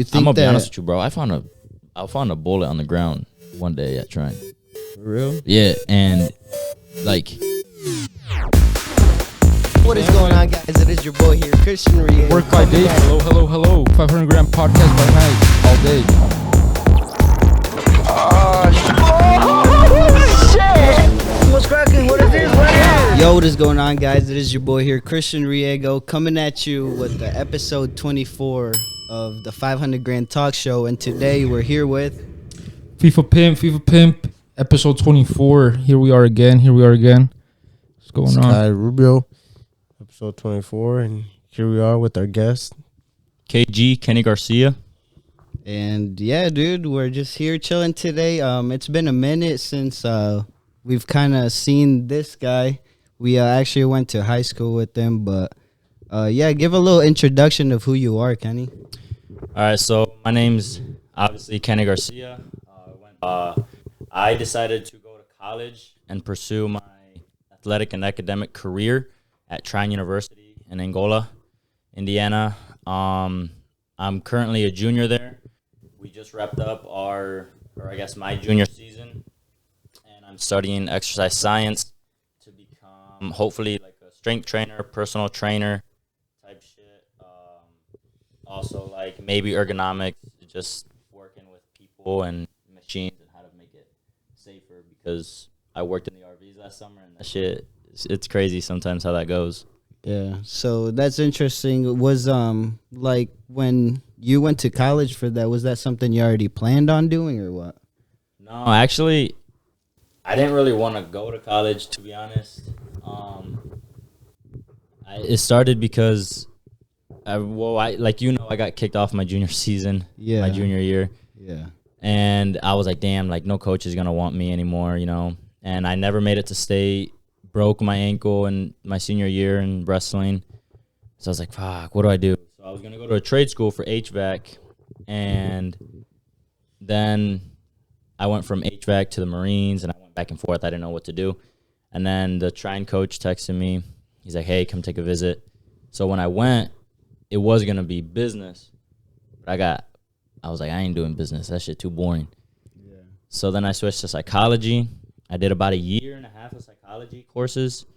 you think I'm gonna that? be honest with you, bro. I found a bullet on the ground one day at Shrine. For real? Yeah, and like, What is going on, guys? It is your boy here, Christian Rie. Work by day. Hello. 500 gram podcast by night. All day. What's cracking? What is this? Yo, what is going on, guys? It is your boy here, Christian Riego, coming at you with the episode 24 of the 500 Grand Talk Show. And today we're here with FIFA Pimp, episode 24. Here we are again. What's going on? Sky Rubio, episode 24. And here we are with our guest. KG, Kenny Garcia. And yeah, dude, we're just here chilling today. It's been a minute since we've kind of seen this guy. We actually went to high school with him, but yeah, give a little introduction of who you are, Kenny. All right, so my name's obviously Kenny Garcia. I decided to go to college and pursue my athletic and academic career at Trine University in Angola, Indiana. I'm currently a junior there. We just wrapped up my junior season, and I'm studying exercise science to become hopefully like a strength trainer, personal trainer type shit. Also like maybe ergonomics, just working with people and machines and how to make it safer, because I worked in the RVs last summer and that shit, it's crazy sometimes how that goes. Yeah, so that's interesting. Was like when you went to college for that, was that something you already planned on doing or what? No, actually, I didn't really want to go to college, to be honest. It started because, I got kicked off my junior season, my junior year. Yeah. And I was like, damn, like no coach is going to want me anymore, you know. And I never made it to state, broke my ankle in my senior year in wrestling. So I was like, fuck, what do I do? So I was going to go to a trade school for HVAC. And then I went from HVAC to the Marines, and I went back and forth. I didn't know what to do. And then the Trine coach texted me. He's like, hey, come take a visit. So when I went, it was going to be business. But I was like, I ain't doing business. That shit too boring. Yeah. So then I switched to psychology. I did about a year and a half of psychology courses.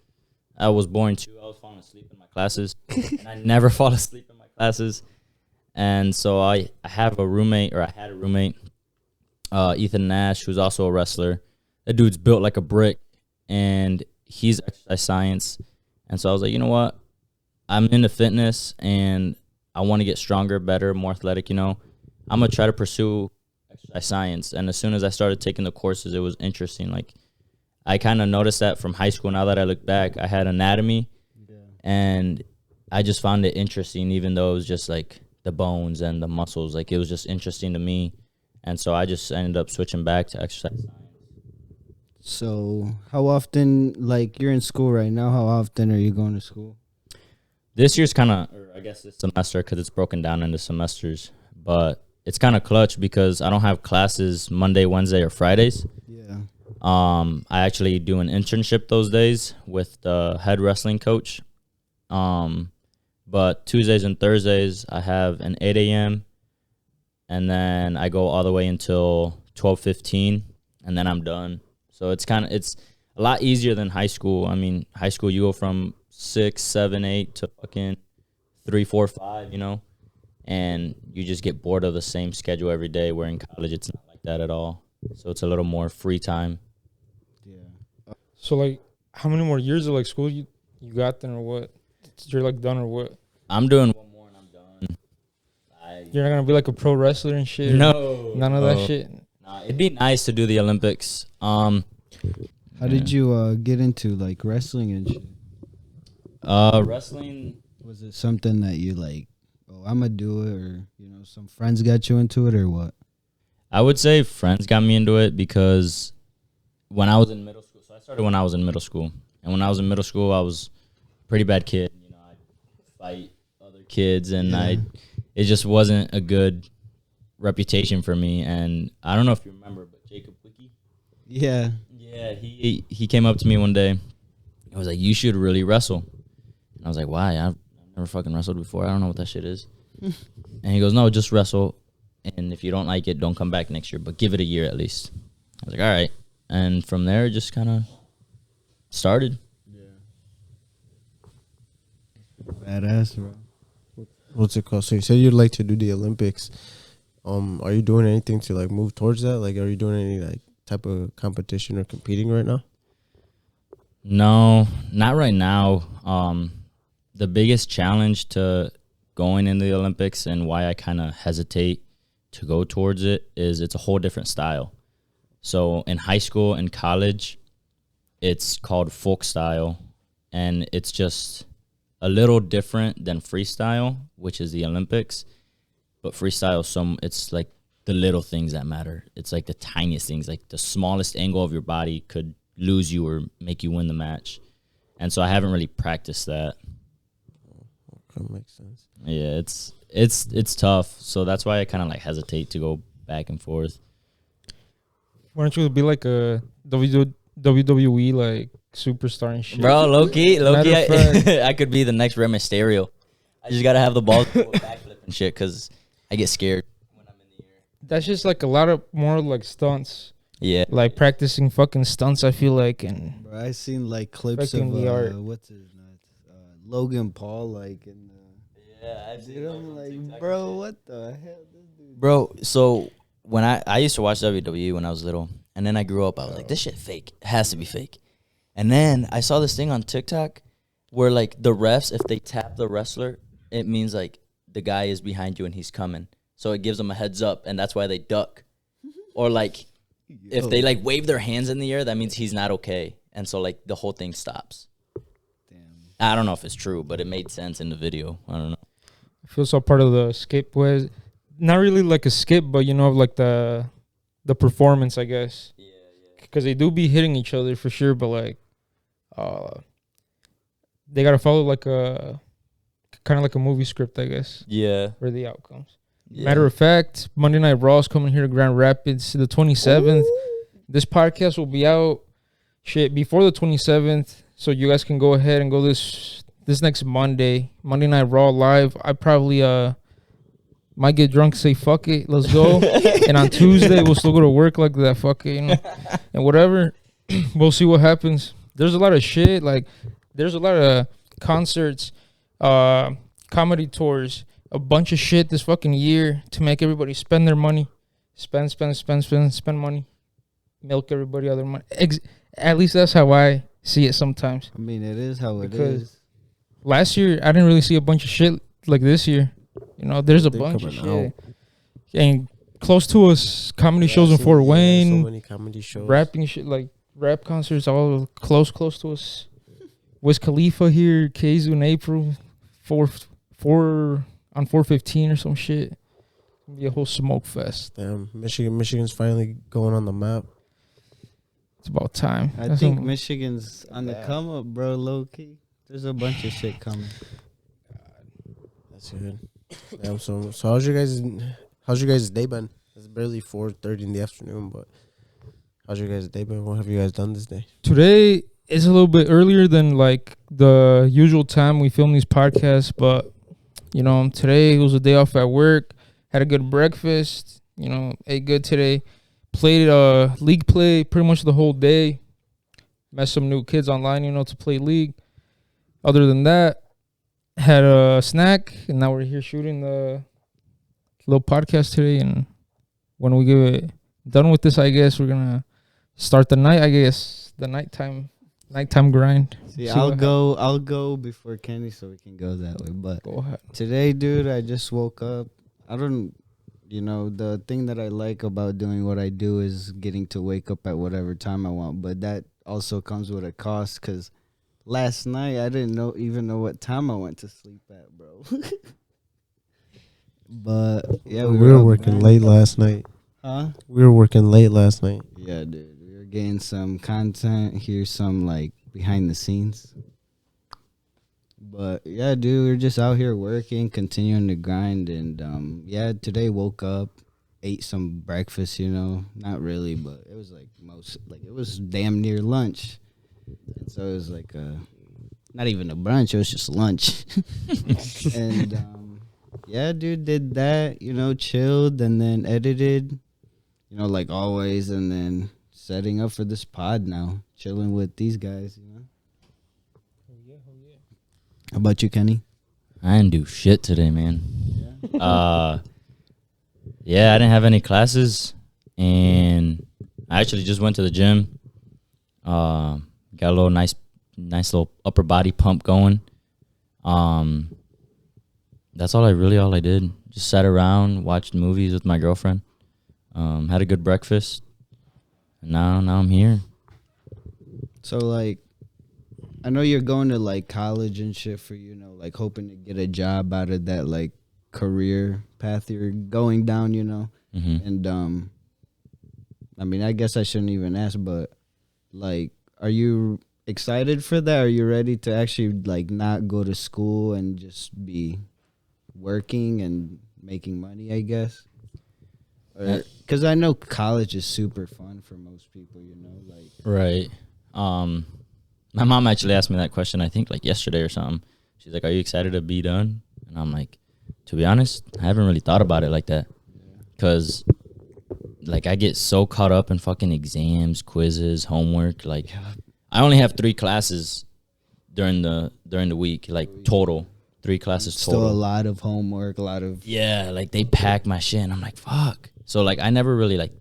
I was boring too. I was falling asleep in my classes. And I never fall asleep in my classes. And so I had a roommate, Ethan Nash, who's also a wrestler. That dude's built like a brick, and he's exercise science. And so I was like, you know what? I'm into fitness, and I want to get stronger, better, more athletic, you know. I'm going to try to pursue exercise science. And as soon as I started taking the courses, it was interesting. Like, I kind of noticed that from high school. Now that I look back, I had anatomy, and I just found it interesting, even though it was just like the bones and the muscles. Like, it was just interesting to me. And so I just ended up switching back to exercise science. So how often, like you're in school right now, how often are you going to school? This year's this semester, because it's broken down into semesters, but it's kind of clutch because I don't have classes Monday, Wednesday, or Fridays. Yeah. I actually do an internship those days with the head wrestling coach. But Tuesdays and Thursdays, I have an 8 a.m., and then I go all the way until 12:15, and then I'm done. So it's a lot easier than high school. I mean, high school, you go from 6, 7, 8 to fucking 3, 4, 5, you know, and you just get bored of the same schedule every day, where in college it's not like that at all. So it's a little more free time. Yeah. So, like, how many more years of, like, school you got then, or what? You're, like, done or what? I'm doing one more and I'm done. You're not going to be, like, a pro wrestler and shit? No. None of that shit? Nah, it'd be nice to do the Olympics. How did you get into, like, wrestling and shit? Wrestling. Was it something that you, like, I'm going to do it, or, you know, some friends got you into it, or what? I would say friends got me into it because when I was in middle school, so I started when I was in middle school. And when I was in middle school, I was a pretty bad kid. You know, I'd fight other kids, and it just wasn't a good reputation for me. And I don't know if you remember, but Jacob Wicki. Yeah. Yeah, he came up to me one day. He was like, you should really wrestle. And I was like, why? I've never fucking wrestled before. I don't know what that shit is. And he goes, no, just wrestle. and if you don't like it, don't come back next year, but give it a year at least. I was like, all right. And from there, it just kind of started. Badass, bro. What's it called? So you said you'd like to do the Olympics. Are you doing anything to like move towards that? Like, are you doing any like type of competition or competing right now? No, not right now. The biggest challenge to going into the Olympics and why I kind of hesitate to go towards it is it's a whole different style. So in high school and college, it's called folk style, and it's just a little different than freestyle, which is the Olympics. But freestyle, it's like the little things that matter. It's like the tiniest things, like the smallest angle of your body could lose you or make you win the match. And so I haven't really practiced that. That makes sense. Yeah, it's tough. So that's why I kind of like hesitate to go back and forth. Why don't you be like a WWE like superstar and shit? Bro, low key, Matter of fact- I could be the next Rey Mysterio. I just gotta have the balls to do a backflip and shit because I get scared when I'm in the air. That's just like a lot of more like stunts, Yeah, like practicing fucking stunts. I feel like, and Bro, I seen like clips Fucking of the art. what's his nuts, Logan Paul, like in the. yeah. I've Dude, I'm like, bro, what the hell, this dude? Bro, so when I used to watch WWE when I was little, and then I grew up, I was like, this shit fake. It has to be fake. And then I saw this thing on TikTok where like the refs, if they tap the wrestler, it means like the guy is behind you and he's coming. So it gives them a heads up, and that's why they duck. Or like if they like wave their hands in the air, that means he's not okay. And so like the whole thing stops. Damn. I don't know if it's true, but it made sense in the video. I don't know. I feel so part of the skip was not really like a skip, but you know, like the performance, I guess. Yeah. Because they do be hitting each other for sure, but like, they gotta follow like a kind of like a movie script, I guess, Yeah. for the outcomes. Yeah. Matter of fact, Monday Night Raw is coming here to Grand Rapids the 27th. This podcast will be out before the 27th, so you guys can go ahead and go this next Monday Night Raw live. I probably might get drunk, say fuck it, let's go. And on Tuesday we'll still go to work like that, fuck it, you know, and whatever. We'll see what happens. There's a lot of shit, like there's a lot of concerts, comedy tours, a bunch of shit this fucking year to make everybody spend their money, spend money, milk everybody other money. At least that's how I see it sometimes. I mean, it is how it Because is. last year I didn't really see a bunch of shit like this year. You know, there's a They're bunch of coming shit. And close to us, comedy shows in Fort Wayne, So many comedy shows. rapping shit, like rap concerts all close to us. Wiz Khalifa here, Keizu in April, 4 on 4/15 or some shit. It'll be a whole smoke fest. Damn, Michigan's finally going on the map. It's about time. I That's think some- Michigan's on the come up, bro. Low key, there's a bunch of shit coming. That's good. Damn, so how's your guys' day been? It's barely 4:30 in the afternoon, but how's your guys' day been? What have you guys done this day? Today is a little bit earlier than like the usual time we film these podcasts, but you know, today was a day off at work. Had a good breakfast. You know, ate good today. Played league play pretty much the whole day. Met some new kids online, you know, to play league. Other than that, had a snack, and now we're here shooting the little podcast today. And when we get it done with this, I guess we're gonna start the night. I guess the nighttime grind. See, See I'll what go before Kenny so we can go that way. But Go ahead. today, dude, I just woke up. The thing that I like about doing what I do is getting to wake up at whatever time I want. But that also comes with a cost, because last night I didn't even know what time I went to sleep at, bro. But yeah, we were up working grinding. late last night. Huh? We were working late last night. Yeah, dude. We were getting some content. Here's some like behind the scenes. But yeah, dude, we're just out here working, continuing to grind, and yeah, today woke up, ate some breakfast, you know, not really, but it was it was damn near lunch. And so it was like not even a brunch, it was just lunch. And Yeah, dude, did that, chilled and then edited, like always, and then setting up for this pod now, chilling with these guys. How about you, Kenny? I didn't do shit today, man. Yeah, I didn't have any classes, and I actually just went to the gym. Got a little nice little upper body pump going. That's all I did. Just sat around, watched movies with my girlfriend. Had a good breakfast. And now I'm here. So, like, I know you're going to, like, college and shit for, like, hoping to get a job out of that, like, career path you're going down, Mm-hmm. And, I mean, I guess I shouldn't even ask, but, like, are you excited for that? Are you ready to actually, like, not go to school and just be working and making money, I guess? Because I know college is super fun for most people, like. Right. My mom actually asked me that question, I think, like, yesterday or something. She's like, are you excited to be done? And I'm like, to be honest, I haven't really thought about it like that. Because, like, I get so caught up in fucking exams, quizzes, homework. Like, I only have 3 classes during the week, like, total. 3 classes total. Still a lot of homework, a lot of. Yeah, like, they pack my shit, and I'm like, fuck. So, like, I never really, like,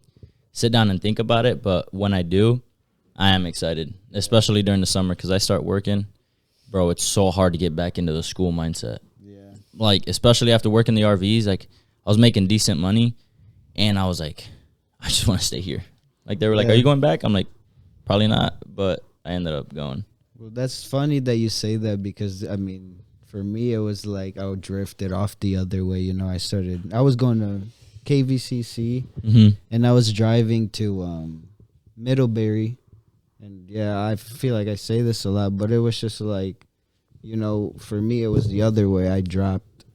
sit down and think about it. But when I do, I am excited, especially during the summer, because I start working. Bro, it's so hard to get back into the school mindset. Yeah. Like, especially after working the RVs, like, I was making decent money, and I was like, I just want to stay here. Like, they were like, are you going back? I'm like, probably not, but I ended up going. Well, that's funny that you say that because, I mean, for me, it was like I drifted off the other way. I was going to KVCC, Mm-hmm. and I was driving to Middlebury. And, yeah, I feel like I say this a lot, but it was just like, for me, it was the other way. I dropped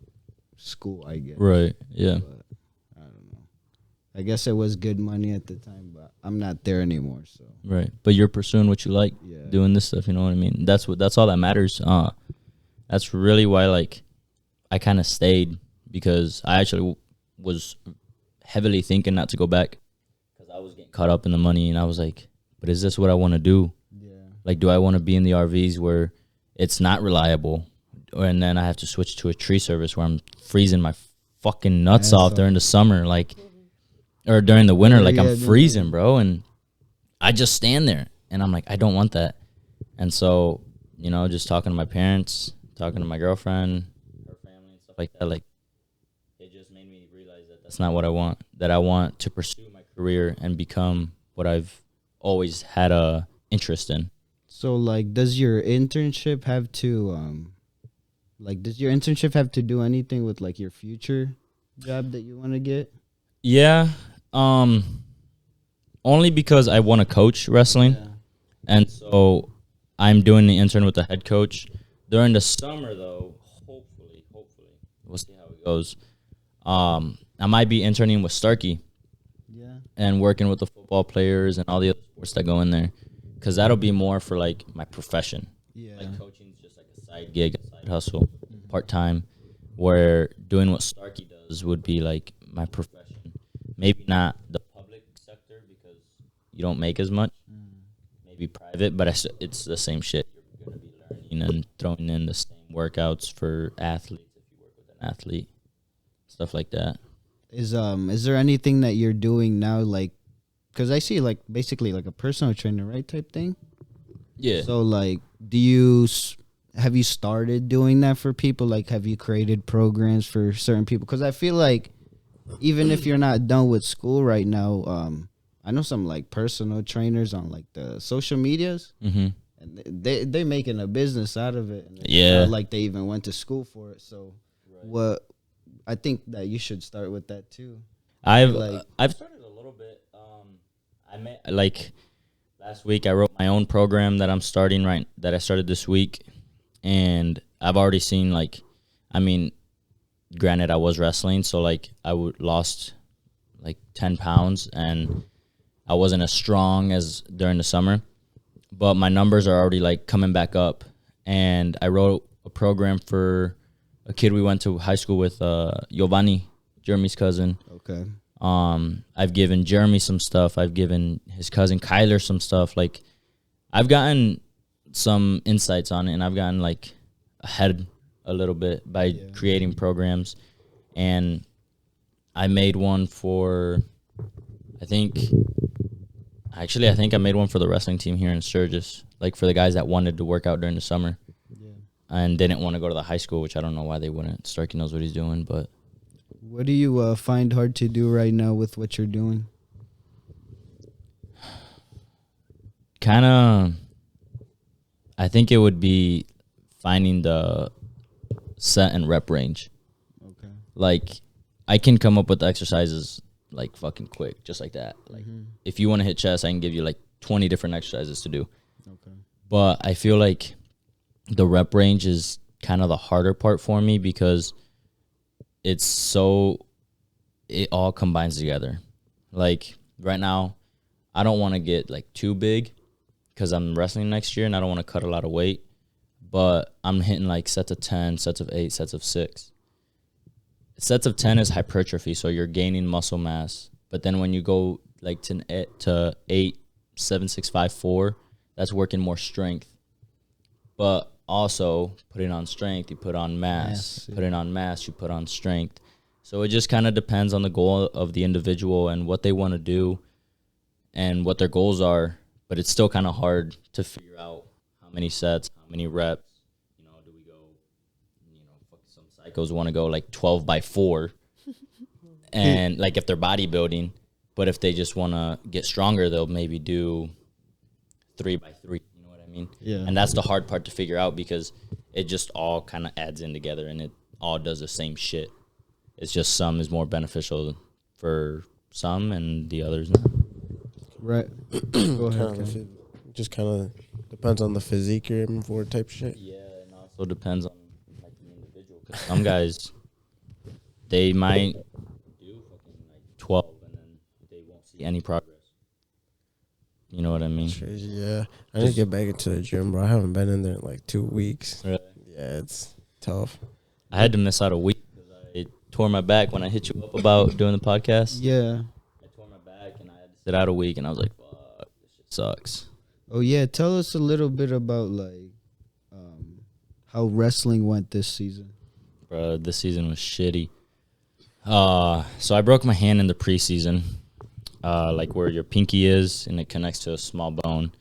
school, I guess. Right, yeah. But I don't know. I guess it was good money at the time, but I'm not there anymore, so. Right, but you're pursuing what you like, Yeah. doing this stuff, you know what I mean? That's all that matters. That's really why, like, I kind of stayed, because I actually was heavily thinking not to go back, because I was getting caught up in the money, and I was like, but is this what I want to do? Yeah. Like, do I want to be in the RVs where it's not reliable, and then I have to switch to a tree service where I'm freezing my fucking nuts off during the summer, like, or during the winter, like, I'm freezing, bro, and I just stand there, and I'm like, I don't want that. And so, just talking to my parents, talking to my girlfriend, her family, and stuff like that, like, it just made me realize that that's not what I want. That I want to pursue my career and become what I've always had a interest in. So, like, does your internship have to, do anything with, like, your future job that you want to get? Yeah, only because I want to coach wrestling, and so I'm doing the intern with the head coach. During the summer, though, hopefully, we'll see how it goes. I might be interning with Starkey. Yeah. And working with the football players and all the other sports that go in there, because that'll be more for, like, my profession. Yeah. Like, coaching is just like a side gig, a side hustle, part-time, where doing what Starkey does would be, like, my profession. Maybe not the public sector, because you don't make as much. Maybe private, but it's the same shit. You're going to be learning and throwing in the same workouts for athletes if you work with an athlete, stuff like that. Is there anything that you're doing now, like, because I see, like, basically like a personal trainer, right, type thing? Yeah. So, like, have you started doing that for people? Like, have you created programs for certain people? Because I feel like even if you're not done with school right now, I know some, like, personal trainers on, like, the social medias, Mm-hmm. and they're making a business out of it. And it's Yeah. not like they even went to school for it. So, I think that you should start with that too. I've like- started a little bit. Like, last week I wrote my own program that I'm starting that I started this week, and I've already seen, like, I mean, granted I was wrestling, so, like, lost like 10 pounds, and I wasn't as strong as during the summer, but my numbers are already, like, coming back up, and I wrote a program for a kid we went to high school with, Giovanni, Jeremy's cousin. Okay. I've given Jeremy some stuff. I've given his cousin Kyler some stuff. Like, I've gotten some insights on it, and I've gotten like ahead a little bit by creating programs. And I made one for, I think I made one for the wrestling team here in Sturgis, like for the guys that wanted to work out during the summer and didn't want to go to the high school, which I don't know why they wouldn't. Starkey knows what he's doing, but. What do you find hard to do right now with what you're doing? Kind of, I think it would be finding the set and rep range. Okay. Like, I can come up with exercises like fucking quick, just like that. Like, if you want to hit chest, I can give you like 20 different exercises to do. Okay. But I feel like the rep range is kind of the harder part for me because it all combines together. Like, right now, I don't want to get like too big because I'm wrestling next year and I don't want to cut a lot of weight. But I'm hitting like sets of 10, sets of 8, sets of 6. Sets of 10 is hypertrophy, so you're gaining muscle mass. But then when you go like to 8, 7, 6, 5, 4, that's working more strength. But also, putting on strength, you put on mass. Putting on mass, you put on strength. So it just kind of depends on the goal of the individual and what they want to do and what their goals are. But it's still kind of hard to figure out how many sets, how many reps. You know, do we go, some psychos want to go like 12 by 4. And like if they're bodybuilding. But if they just want to get stronger, they'll maybe do 3 by 3. Yeah. And that's the hard part to figure out because it just all kind of adds in together and it all does the same shit. It's just some is more beneficial for some and the others not. Right. Go ahead. Just kind of depends on the physique you're aiming for type shit. Yeah, and also depends on like the individual. Cause some guys, they might do fucking like 12 and then they won't see any progress. You know what I mean? Yeah. I need to get back into the gym, bro. I haven't been in there in like 2 weeks. Really? Yeah, it's tough. I had to miss out a week because I tore my back when I hit you up about doing the podcast. Yeah. I tore my back and I had to sit out a week and I was like, fuck, this shit sucks. Oh, yeah. Tell us a little bit about like how wrestling went this season. Bro, this season was shitty. So I broke my hand in the preseason. Like where your pinky is and it connects to a small bone.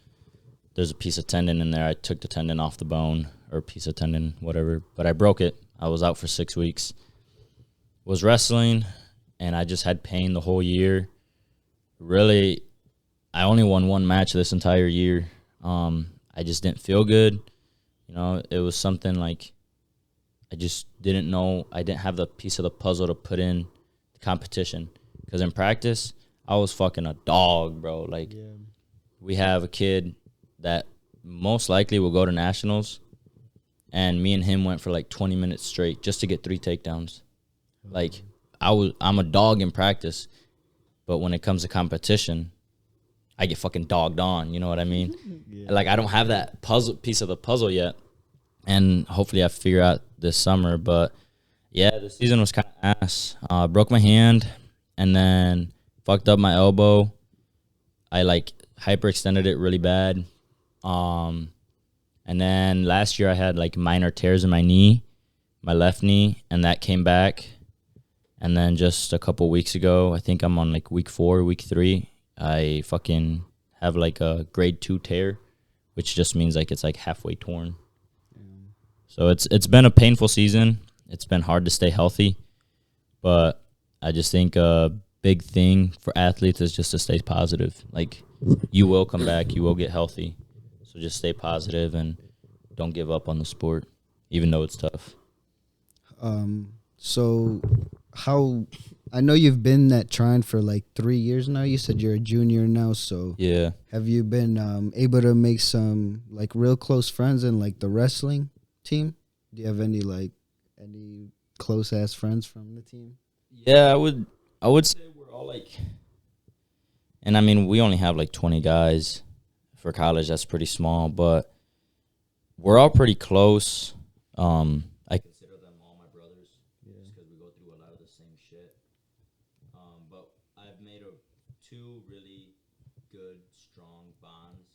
There's a piece of tendon in there. I took the tendon off the bone or a piece of tendon, whatever. But I broke it. I was out for 6 weeks. Was wrestling and I just had pain the whole year. Really, I only won 1 match this entire year. I just didn't feel good. You know, it was something like I just didn't know. I didn't have the piece of the puzzle to put in the competition. Because in practice, I was fucking a dog, bro. Like, we have a kid that most likely will go to nationals, and me and him went for like 20 minutes straight just to get 3 takedowns. Like, I'm a dog in practice, but when it comes to competition, I get fucking dogged on. You know what I mean? Like, I don't have that piece of the puzzle yet, and hopefully I figure out this summer. But yeah, the season was kind of ass. Broke my hand, and then fucked up my elbow. I like hyperextended it really bad. And then last year I had like minor tears in my knee, my left knee, and that came back. And then just a couple weeks ago, I think I'm on like week 4, week 3, I fucking have like a grade 2 tear, which just means like it's like halfway torn. So it's been a painful season. It's been hard to stay healthy, but I just think big thing for athletes is just to stay positive. Like, you will come back, you will get healthy. So just stay positive and don't give up on the sport, even though it's tough. So how I know you've been at Trine for like 3 years now. You said you're a junior now, so Yeah. have you been able to make some like real close friends in like the wrestling team? Do you have any close ass friends from the team? Yeah, I would say we're all like, and I mean, we only have like 20 guys for college. That's pretty small, but we're all pretty close. I consider them all my brothers. made two really good, strong bonds.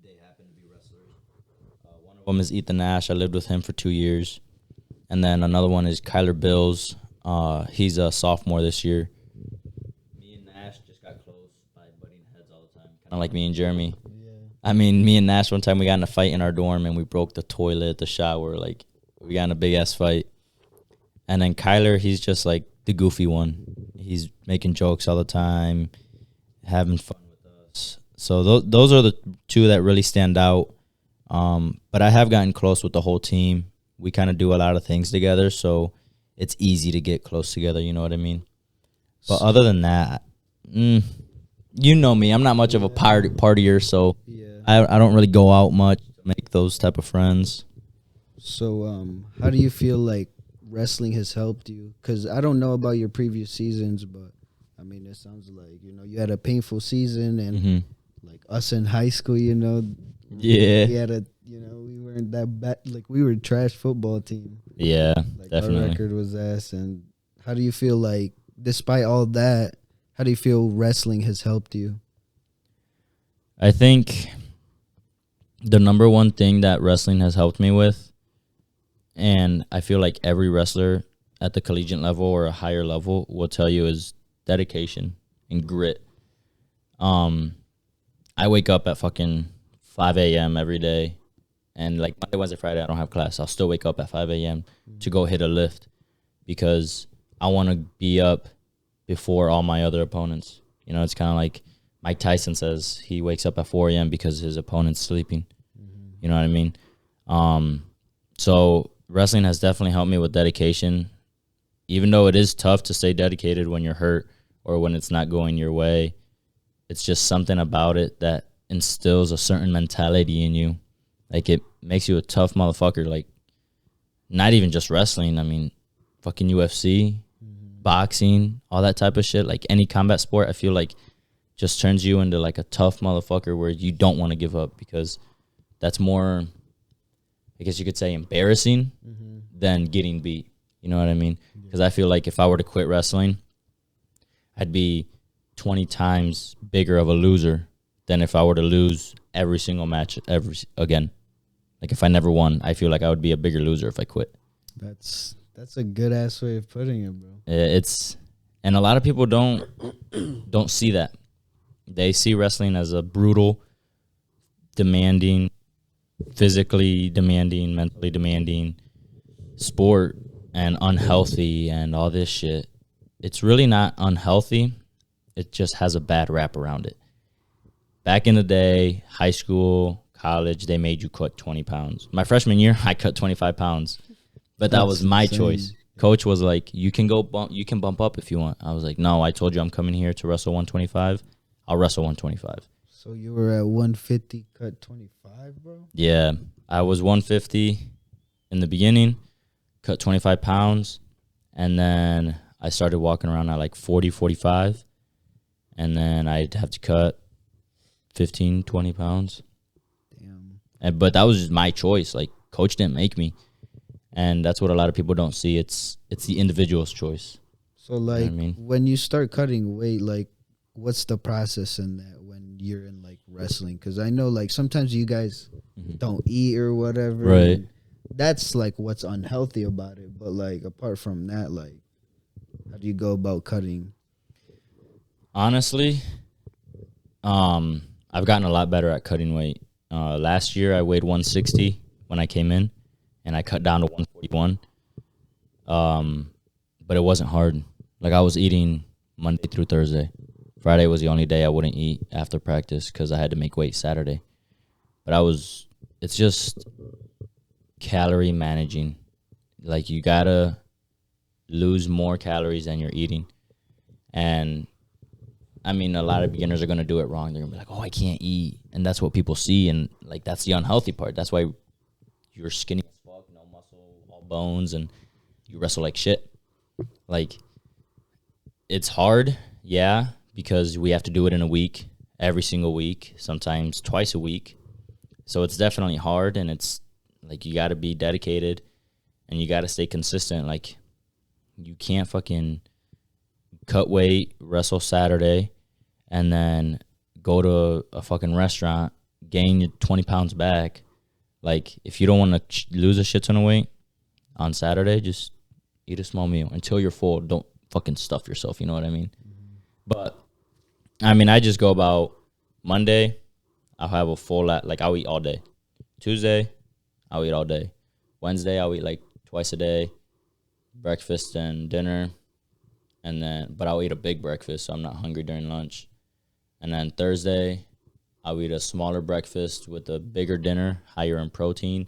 They happen to be wrestlers. One of them is Ethan Nash. I lived with him for 2 years. And then another one is Kyler Bills. He's a sophomore this year. Me and Nash just got close by butting heads all the time. Kind of like me and Jeremy. Yeah. I mean, me and Nash, one time we got in a fight in our dorm and we broke the toilet, the shower. Like, we got in a big-ass fight. And then Kyler, he's just like the goofy one. He's making jokes all the time, having fun with us. So those are the two that really stand out. But I have gotten close with the whole team. We kind of do a lot of things together, so it's easy to get close together, you know what I mean? But other than that, you know me. I'm not much of a partier, so Yeah. I don't really go out much to make those type of friends. So, how do you feel like wrestling has helped you? Because I don't know about your previous seasons, but I mean, it sounds like, you had a painful season, and like us in high school, Yeah. we had we weren't that bad. Like, we were a trash football team. Yeah, Like, definitely. our record was ass. And how do you feel like, despite all that, how do you feel wrestling has helped you? I think the number one thing that wrestling has helped me with, and I feel like every wrestler at the collegiate level or a higher level will tell you, is dedication and grit. I wake up at fucking 5 a.m. every day, and like Monday, Wednesday, Friday, I don't have class. I'll still wake up at 5 a.m. to go hit a lift because I want to be up before all my other opponents. It's kind of like Mike Tyson says he wakes up at 4 a.m. because his opponent's sleeping. You know what I mean? So wrestling has definitely helped me with dedication, even though it is tough to stay dedicated when you're hurt or when it's not going your way. It's just something about it that instills a certain mentality in you. Like, it makes you a tough motherfucker. Like, not even just wrestling. I mean, fucking UFC, boxing, all that type of shit. Like, any combat sport, I feel like just turns you into like a tough motherfucker where you don't want to give up, because that's more, I guess you could say, embarrassing than getting beat. You know what I mean? Because I feel like if I were to quit wrestling, I'd be 20 times bigger of a loser than if I were to lose every single match again. Like, if I never won, I feel like I would be a bigger loser if I quit. That's a good ass way of putting it, bro. And a lot of people don't see that. They see wrestling as a brutal, demanding, physically demanding, mentally demanding sport, and unhealthy and all this shit. It's really not unhealthy. It just has a bad rap around it. Back in the day, high school, college, they made you cut 20 pounds. My freshman year, I cut 25 pounds. But that That's was my insane. choice. Coach was like, you can bump up if you want. I was like, no, I told you I'm coming here to wrestle 125. I'll wrestle 125. So you were at 150, cut 25, bro? Yeah, I was 150 in the beginning, cut 25 pounds, and then I started walking around at like 40, 45, and then I'd have to cut 15, 20 pounds. Damn. But that was just my choice. Like, coach didn't make me. And that's what a lot of people don't see. It's the individual's choice. So, like, I mean? when you start cutting weight, like, what's the process in that when you're in, like, wrestling? Because I know, like, sometimes you guys don't eat or whatever. Right. and That's, like, what's unhealthy about it. But, like, apart from that, like, how do you go about cutting? Honestly, I've gotten a lot better at cutting weight. Last year, I weighed 160 when I came in, and I cut down to 141. But it wasn't hard. Like, I was eating Monday through Thursday. Friday was the only day I wouldn't eat after practice because I had to make weight Saturday. But it's just calorie managing. Like, you gotta lose more calories than you're eating. And I mean, a lot of beginners are going to do it wrong. They're going to be like, oh, I can't eat. And that's what people see. And like, that's the unhealthy part. That's why you're skinny as fuck, no muscle, all bones, and you wrestle like shit. Like, it's hard, yeah, because we have to do it in a week, every single week, sometimes twice a week. So it's definitely hard, and it's like, you got to be dedicated and you got to stay consistent. Like, you can't fucking cut weight, wrestle Saturday, and then go to a fucking restaurant, gain your 20 pounds back. Like, if you don't want to lose a shit ton of weight on Saturday, just eat a small meal until you're full. Don't fucking stuff yourself, you know what I mean? But, I mean, I just go about Monday, I'll have a full, like, I'll eat all day. Tuesday, I'll eat all day. Wednesday, I'll eat, like, twice a day, breakfast and dinner. And then, but I'll eat a big breakfast, so I'm not hungry during lunch. And then Thursday, I'll eat a smaller breakfast with a bigger dinner, higher in protein.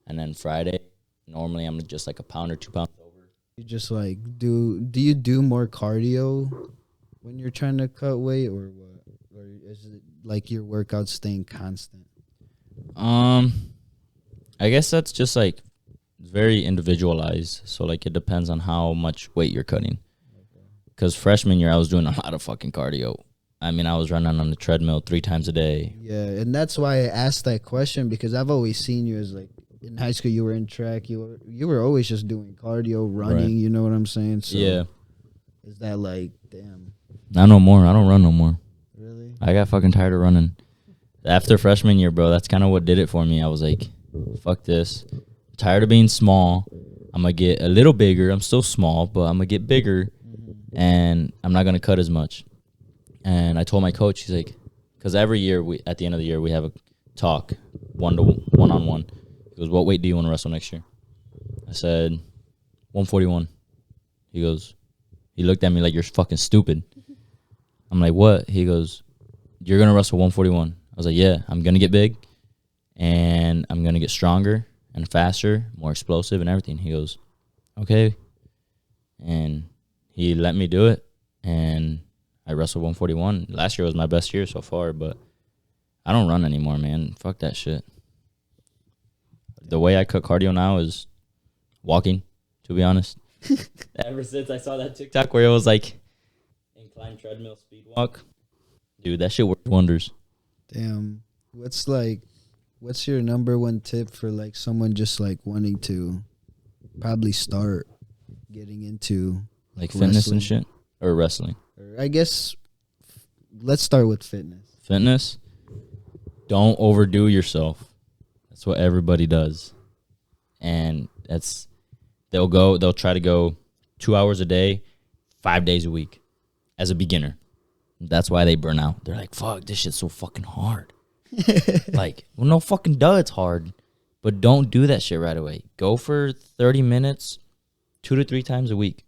And then Friday, normally I'm just like a pound or 2 pounds over. You just like do you do more cardio when you're trying to cut weight, or what? Or is it like your workout staying constant? I guess that's just like very individualized. So like it depends on how much weight you're cutting. Because freshman year, I was doing a lot of fucking cardio. I mean, I was running on the treadmill 3 times a day. Yeah, and that's why I asked that question, because I've always seen you as like in high school you were in track, you were always just doing cardio, running, Right. you know what I'm saying? So Yeah. is that like, damn, Not no more. I don't run no more. really? I got fucking tired of running. After freshman year, bro, that's kind of what did it for me. I was like, fuck this. I'm tired of being small. I'm going to get a little bigger. I'm still small, but I'm going to get bigger, and I'm not going to cut as much. And I told my coach, he's like, because every year, at the end of the year, we have a talk, one-on-one. He goes, what weight do you want to wrestle next year? I said, 141. He looked at me like, you're fucking stupid. I'm like, what? He goes, you're going to wrestle 141. I was like, yeah, I'm going to get big, and I'm going to get stronger and faster, more explosive and everything. He goes, okay. And he let me do it, and I wrestled 141. Last year was my best year so far, but I don't run anymore, man. Fuck that shit. The way I cut cardio now is walking, to be honest. Ever since I saw that TikTok where it was like incline treadmill speed walk, dude, that shit worked wonders. Damn. What's your number one tip for like someone just like wanting to probably start getting into Like fitness wrestling? and shit? Or wrestling? Or I guess let's start with fitness. Fitness? Don't overdo yourself. That's what everybody does. And they'll try to go 2 hours a day, 5 days a week as a beginner. That's why they burn out. They're like, fuck, this shit's so fucking hard. Like, well, no fucking duh, it's hard. But don't do that shit right away. Go for 30 minutes, 2 to 3 times a week.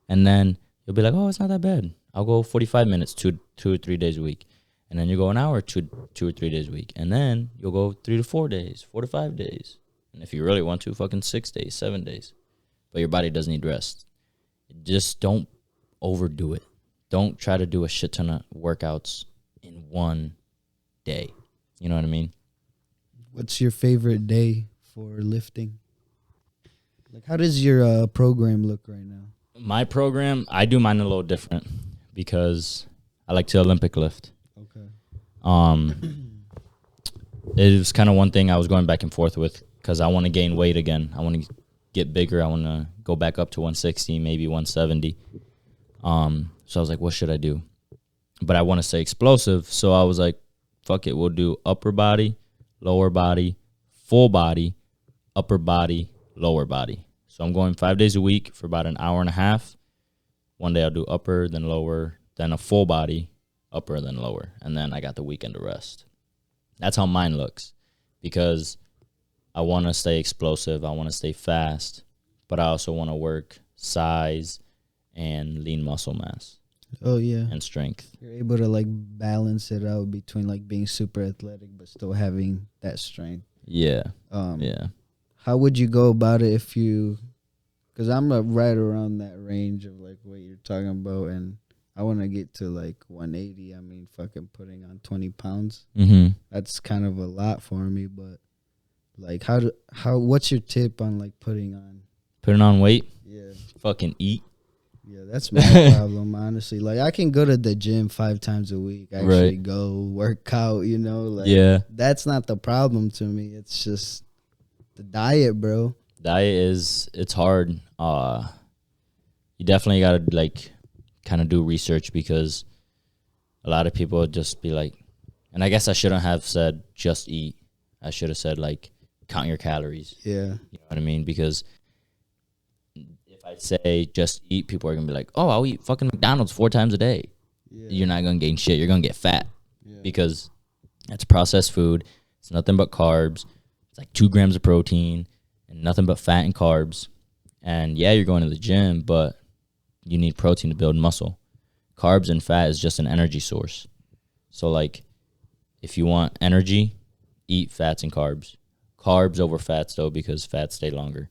And then you'll be like, oh, it's not that bad. I'll go 45 minutes, 2 or 3 days a week. And then you go an hour, 2 or 3 days a week. And then you'll go 3 to 4 days, 4 to 5 days. And if you really want to, fucking 6 days, 7 days. But your body does need rest. Just don't overdo it. Don't try to do a shit ton of workouts in one day. You know what I mean? What's your favorite day for lifting? Like, how does your program look right now? My program, I do mine a little different because I like to Olympic lift. Okay. It was kind of one thing I was going back and forth with because I want to gain weight again. I want to get bigger. I want to go back up to 160, maybe 170. So I was like, what should I do? But I want to stay explosive. So I was like, fuck it. We'll do upper body, lower body, full body, upper body, lower body. So I'm going 5 days a week for about an hour and a half. One day I'll do upper, then lower, then a full body, upper, then lower. And then I got the weekend to rest. That's how mine looks because I want to stay explosive. I want to stay fast, but I also want to work size and lean muscle mass Oh yeah. and strength. You're able to like balance it out between like being super athletic but still having that strength. Yeah. Yeah. How would you go about it if you, because I'm right around that range of like what you're talking about, and I want to get to like 180. I mean, fucking putting on 20 pounds. Mm-hmm. That's kind of a lot for me, but like what's your tip on like putting on? Putting on weight, Yeah. fucking eat. Yeah, that's my problem, honestly. Like, I can go to the gym 5 times a week, actually Right. go work out, you know? Like, Yeah. that's not the problem to me. It's just the diet, bro. Diet it's hard. You definitely got to like kind of do research, because a lot of people would just be like, and I guess I shouldn't have said just eat. I should have said like count your calories. Yeah. You know what I mean? Because if I say just eat, people are gonna be like, oh, I'll eat fucking McDonald's 4 times a day. Yeah. You're not gonna gain shit. You're gonna get fat, Yeah. because that's processed food. It's nothing but carbs. It's like 2 grams of protein and nothing but fat and carbs. And yeah, you're going to the gym, but you need protein to build muscle. Carbs and fat is just an energy source. So like, if you want energy, eat fats and carbs. Carbs over fats though, because fats stay longer.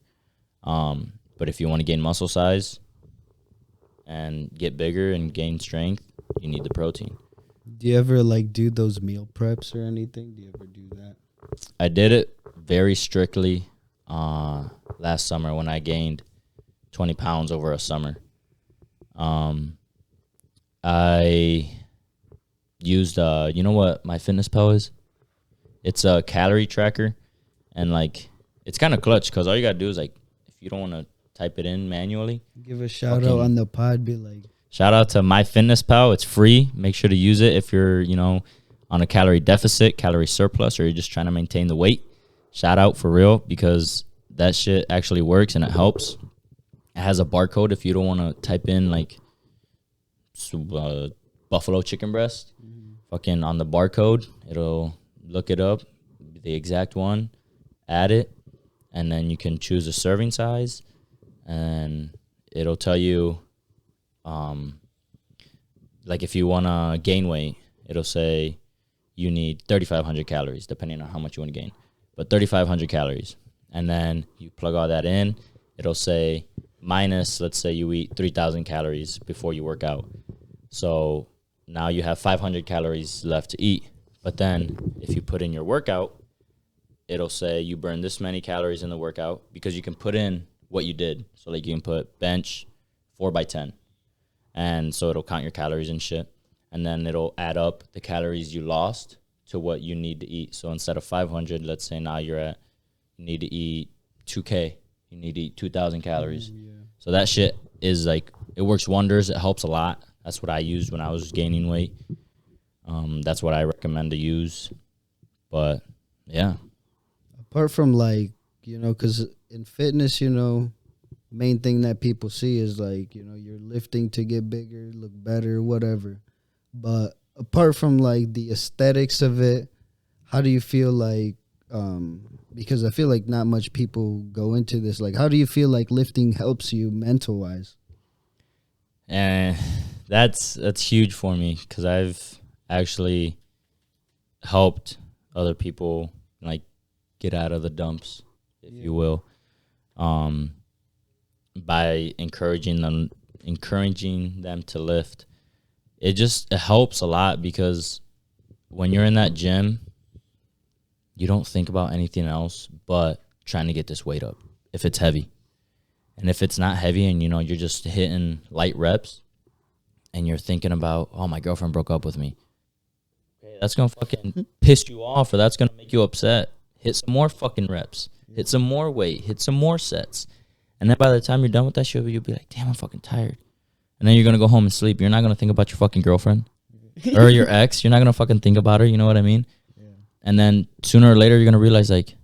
But if you want to gain muscle size and get bigger and gain strength, you need the protein. Do you ever like do those meal preps or anything? Do you ever do that? I did it very strictly last summer when I gained 20 pounds over a summer. I used, you know what MyFitnessPal is? It's a calorie tracker, and like it's kind of clutch, because all you gotta do is like, if you don't want to type it in manually, Give a shout out Fucking- on the pod. Be like, shout out to MyFitnessPal. It's free. Make sure to use it if you're, on a calorie deficit, calorie surplus, or you're just trying to maintain the weight. Shout out for real, because that shit actually works and it helps. It has a barcode if you don't want to type in like buffalo chicken breast. Fucking on the barcode, it'll look it up, the exact one, add it, and then you can choose a serving size, and it'll tell you, like if you want to gain weight, it'll say you need 3,500 calories, depending on how much you want to gain, but 3,500 calories. And then you plug all that in, it'll say minus, let's say you eat 3,000 calories before you work out. So now you have 500 calories left to eat. But then if you put in your workout, it'll say you burn this many calories in the workout, because you can put in what you did. So like you can put bench 4x10. And so it'll count your calories and shit. And then it'll add up the calories you lost to what you need to eat. So instead of 500, let's say now you need to eat 2K. You need to eat 2,000 calories. So that shit is like, it works wonders. It helps a lot. That's what I used when I was gaining weight. That's what I recommend to use. But yeah. apart from like, because in fitness, main thing that people see is like, you're lifting to get bigger, look better, whatever. But apart from like the aesthetics of it, how do you feel like, because I feel like not much people go into this, like how do you feel like lifting helps you mental wise? And that's huge for me, because I've actually helped other people like get out of the dumps, if you will, by encouraging them to lift. It helps a lot, because when you're in that gym, you don't think about anything else but trying to get this weight up if it's heavy. And if it's not heavy and, you're just hitting light reps and you're thinking about, oh, my girlfriend broke up with me, okay, that's going to fucking piss you off, or that's going to make you upset. Hit some more fucking reps. Hit some more weight. Hit some more sets. And then by the time you're done with that shit, you'll be like, damn, I'm fucking tired. And then you're going to go home and sleep. You're not going to think about your fucking girlfriend or your ex. You're not going to fucking think about her. You know what I mean? Yeah. And then sooner or later, you're going to realize, like,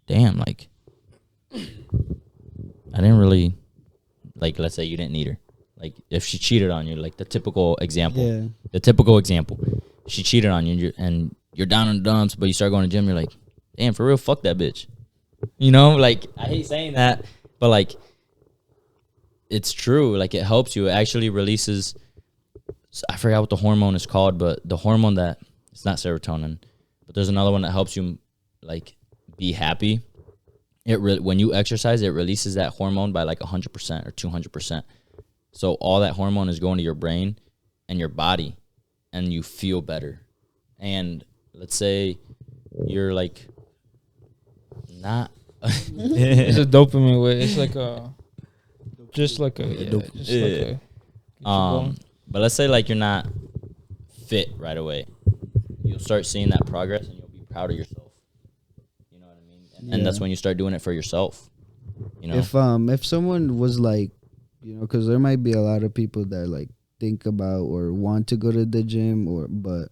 damn, like, I didn't really, like, let's say you didn't need her. Like, if she cheated on you, like the typical example. Yeah. The typical example. She cheated on you and you're down in the dumps, but you start going to the gym, you're like, damn, for real, fuck that bitch. Like, I hate saying that, but, like, it's true. Like, it helps you. It actually releases, I forgot what the hormone is called, but the hormone that, it's not serotonin, but there's another one that helps you, like, be happy. When you exercise, it releases that hormone by like 100% or 200%. So all that hormone is going to your brain and your body, and you feel better. And let's say you're like not. It's a dopamine way. It's like just like a. But let's say like you're not fit right away. You'll start seeing that progress, and you'll be proud of yourself. You know what I mean? And that's when you start doing it for yourself. If someone was like, because there might be a lot of people that like think about or want to go to the gym, or but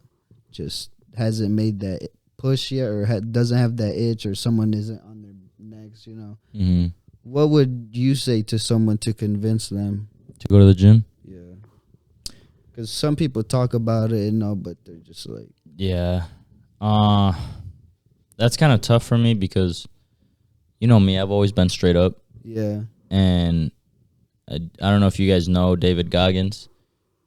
just hasn't made that push yet, or doesn't have that itch, or someone isn't on their necks, you know, Mm-hmm. what would you say to someone to convince them? To go to the gym? Yeah, because some people talk about it and all, but they're just like, Yeah. That's kind of tough for me because, you know me, I've always been straight up. yeah, And I don't know if you guys know David Goggins,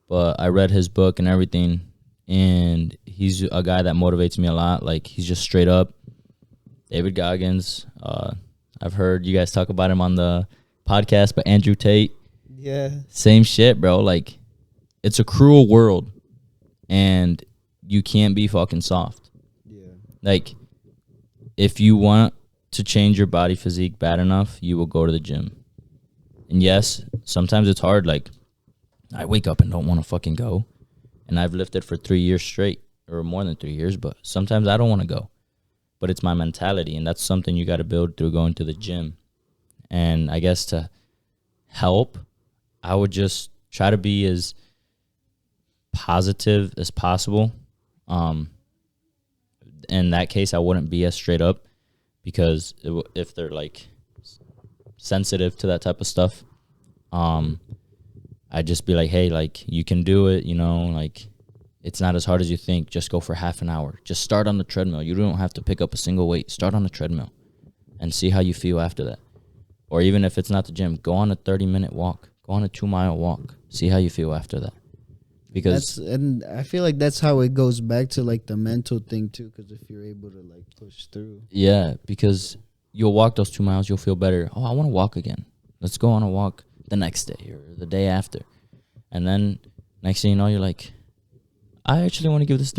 but I read his book and everything, and he's a guy that motivates me a lot. Like, he's just straight up. David Goggins. I've heard you guys talk about him on the podcast, but Andrew Tate, yeah, same shit, bro. Like, it's a cruel world, and you can't be fucking soft. yeah, Like, if you want to change your body physique bad enough, you will go to the gym. And yes, sometimes it's hard. Like, I wake up and don't want to fucking go. And I've lifted for 3 years straight, or more than 3 years, but sometimes I don't want to go. But it's my mentality, and that's something you got to build through going to the gym. And I guess to help, I would just try to be as positive as possible. In that case, I wouldn't be as straight up, because if they're like sensitive to that type of stuff, I'd just be like, hey, like, you can do it, you know, like, it's not as hard as you think. Just go for half an hour. Just start on the treadmill. You don't have to pick up a single weight. Start on the treadmill and see how you feel after that. Or even if it's not the gym, go on a 30-minute walk. Go on a 2-mile walk. See how you feel after that. Because and I feel like that's how it goes back to like the mental thing too. Because if you're able to like push through, yeah, because you'll walk those 2 miles, you'll feel better. Oh, I want to walk again. Let's go on a walk the next day or the day after. And then next thing you know, you're like, I actually want to give this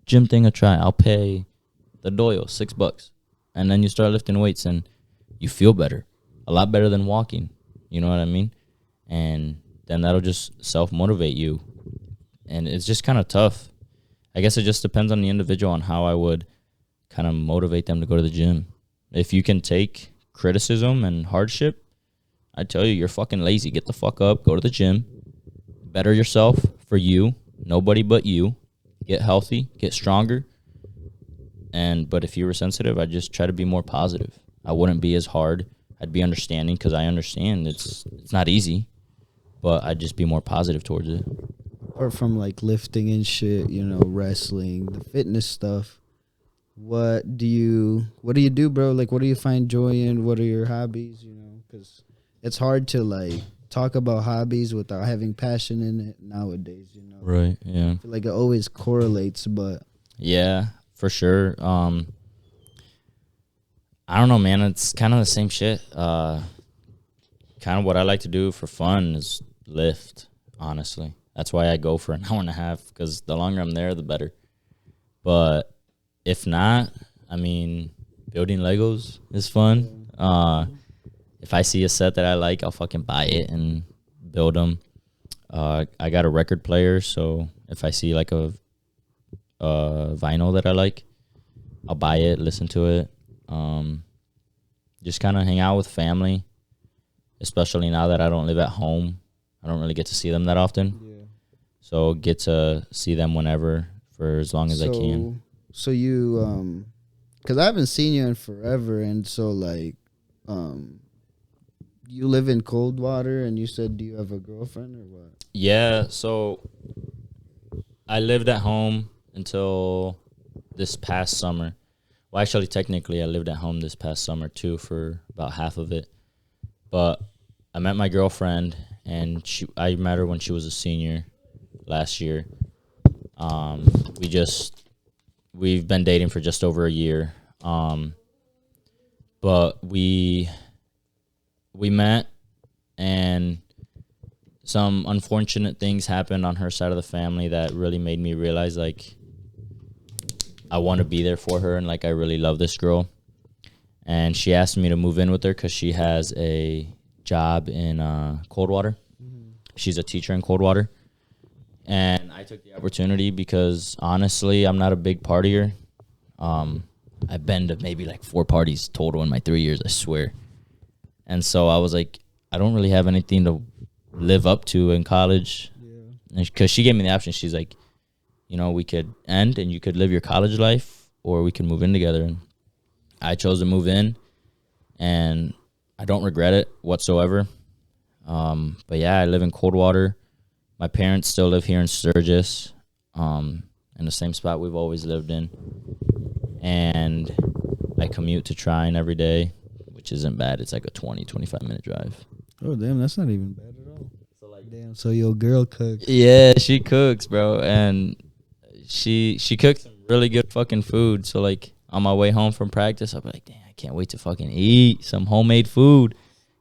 gym thing a try. I'll pay the doyo $6. And then you start lifting weights and you feel better. A lot better than walking. You know what I mean? And then that'll just self-motivate you. And it's just kind of tough. I guess it just depends on the individual on how I would kind of motivate them to go to the gym. If you can take criticism and hardship, I tell you, you're fucking lazy. Get the fuck up. Go to the gym. Better yourself for you. Nobody but you. Get healthy. Get stronger. But if you were sensitive, I'd just try to be more positive. I wouldn't be as hard. I'd be understanding, because I understand it's not easy. But I'd just be more positive towards it. apart from like lifting and shit, you know, wrestling, the fitness stuff. What do you do, bro? Like, what do you find joy in? What are your hobbies? You know, because it's hard to like talk about hobbies without having passion in it nowadays. You know, Right. Yeah. I feel like it always correlates, but Yeah, for sure. I don't know, man. It's kind of the same shit. Kind of what I like to do for fun is lift, honestly. That's why I go for an hour and a half, because the longer I'm there, the better. But if not, I mean, building Legos is fun. If I see a set that I like, I'll fucking buy it and build them. I got a record player, so if I see like a vinyl that I like, I'll buy it, listen to it. Just kind of hang out with family, especially now that I don't live at home. I don't really get to see them that often. yeah. So get to see them whenever, for as long as I can. So you, because I haven't seen you in forever, and so like, you live in Coldwater, and you said, do you have a girlfriend or what? Yeah, so I lived at home until this past summer. Well, actually, technically, I lived at home this past summer, too, for about half of it. But I met my girlfriend, and I met her when she was a senior last year. We've been dating for just over a year. But we met, and some unfortunate things happened on her side of the family that really made me realize, like, I want to be there for her, and like, I really love this girl. And she asked me to move in with her because she has a job in Coldwater. Mm-hmm. She's a teacher in Coldwater. And I took the opportunity because, honestly, I'm not a big partier. I've been to maybe like 4 parties total in my 3 years, I swear. And so I was like, I don't really have anything to live up to in college. Yeah. because she gave me the option. She's like, we could end and you could live your college life, or we could move in together. And I chose to move in, and I don't regret it whatsoever. But yeah, I live in Coldwater. My parents still live here in Sturgis, in the same spot we've always lived in. And I commute to Trine every day, which isn't bad. It's like a 25-minute drive. Oh, damn, that's not even bad at all. Damn, so your girl cooks. Yeah, she cooks, bro. And she cooks some really good fucking food. So, like, on my way home from practice, I'll be like, damn, I can't wait to fucking eat some homemade food.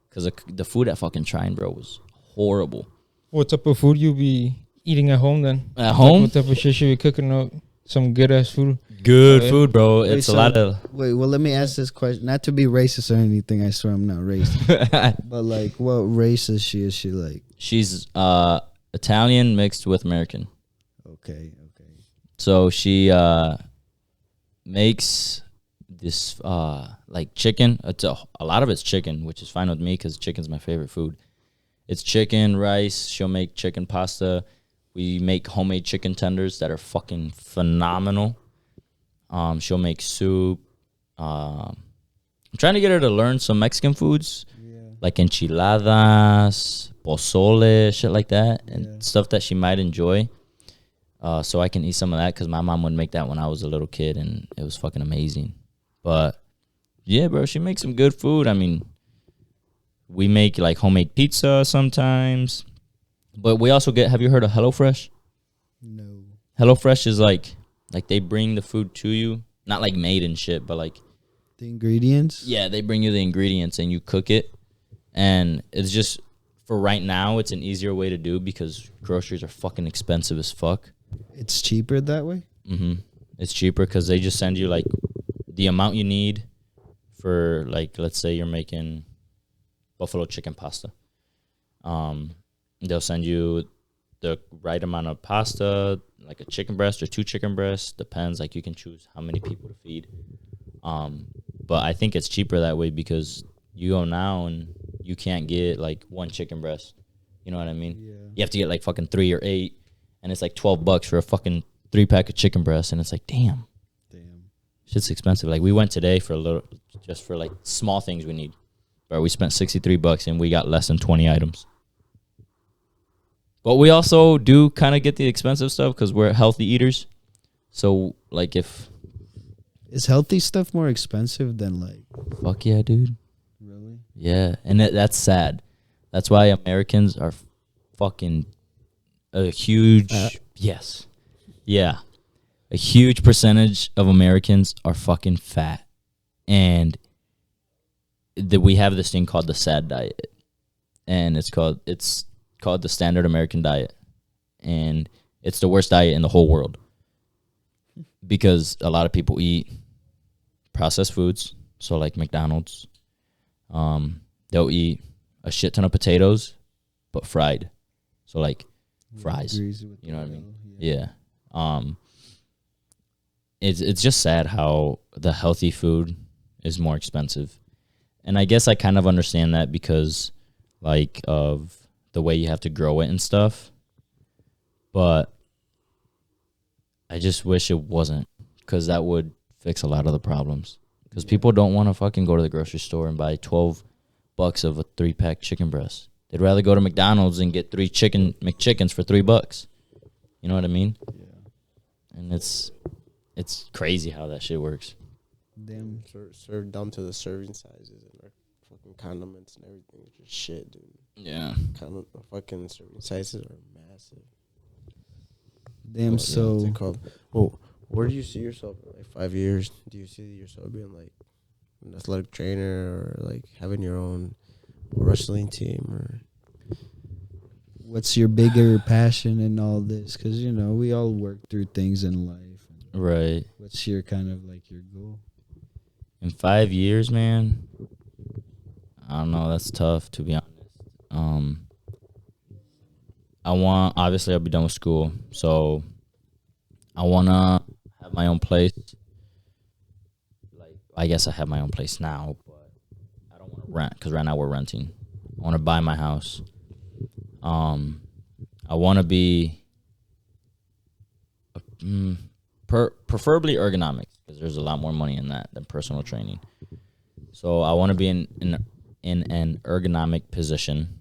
Because the food at fucking Trine, bro, was horrible. What type of food you be eating at home then? At home? What type of shit should be cooking up? Some good ass food. Good Okay. food, bro. Wait, It's so- a lot of... Wait, well, let me ask this question. Not to be racist or anything. I swear I'm not racist. But, like, what race is she? Is she, like... She's Italian mixed with American. Okay. So she makes this like chicken. It's a lot of it's chicken, which is fine with me because chicken's my favorite food. It's chicken, rice. She'll make chicken pasta. We make homemade chicken tenders that are fucking phenomenal. She'll make soup. I'm trying to get her to learn some Mexican foods, like enchiladas, pozole, shit like that, and stuff that she might enjoy. So I can eat some of that because my mom would make that when I was a little kid, and it was fucking amazing. But yeah, bro, she makes some good food. I mean, we make like homemade pizza sometimes, but we also get. Have you heard of HelloFresh? No. HelloFresh is like they bring the food to you, not like made and shit, but like The ingredients? yeah, they bring you the ingredients and you cook it, and it's just for right now, it's an easier way to do because groceries are fucking expensive as fuck. It's cheaper that way? It's cheaper because they just send you like the amount you need for like, let's say you're making buffalo chicken pasta. They'll send you the right amount of pasta, like a chicken breast or 2 chicken breasts, depends. Like you can choose how many people to feed. But I think it's cheaper that way because you go now and you can't get like 1 chicken breast. You know what I mean? Yeah. You have to get like fucking 3 or 8, and it's like $12 for a fucking 3-pack of chicken breast, and it's like, damn, shit's expensive. Like we went today for a little, just for like small things we need, but we spent $63 and we got less than 20 items. But we also do kind of get the expensive stuff because we're healthy eaters. So like if Is healthy stuff more expensive than, like... fuck yeah, dude. Really? Yeah, and that's sad. That's why Americans are fucking a huge yes. Yeah. A huge percentage of Americans are fucking fat. And we have this thing called the SAD diet. And it's called the standard American diet. And it's the worst diet in the whole world. Because a lot of people eat processed foods, so like McDonald's. They'll eat a shit ton of potatoes, but fried. So like fries. You know what I mean? Yeah. It's just sad how the healthy food is more expensive. And I guess I kind of understand that because like of the way you have to grow it and stuff. But I just wish it wasn't, because that would fix a lot of the problems. Because people don't want to fucking go to the grocery store and buy $12 of a 3-pack chicken breast. They'd rather go to McDonald's and get 3 McChickens for $3. You know what I mean? Yeah. And it's crazy how that shit works. Damn. Served down to the serving sizes and our fucking condiments and everything. It's just shit, dude. Yeah. Fucking serving sizes are massive. Damn, What's it so... called? Well, where do you see yourself in like 5 years? Do you see yourself being like an athletic trainer or like having your own wrestling team or? What's your bigger passion in all this? Because, you know, we all work through things in life. Right. What's your kind of like your goal? In 5 years, man, I don't know. That's tough, to be honest. Obviously, I'll be done with school. So I want to have my own place. Like, I guess I have my own place now, but I don't want to rent because right now we're renting. I want to buy my house. I I want to be preferably ergonomics, because there's a lot more money in that than personal training. So I want to be in an ergonomic position.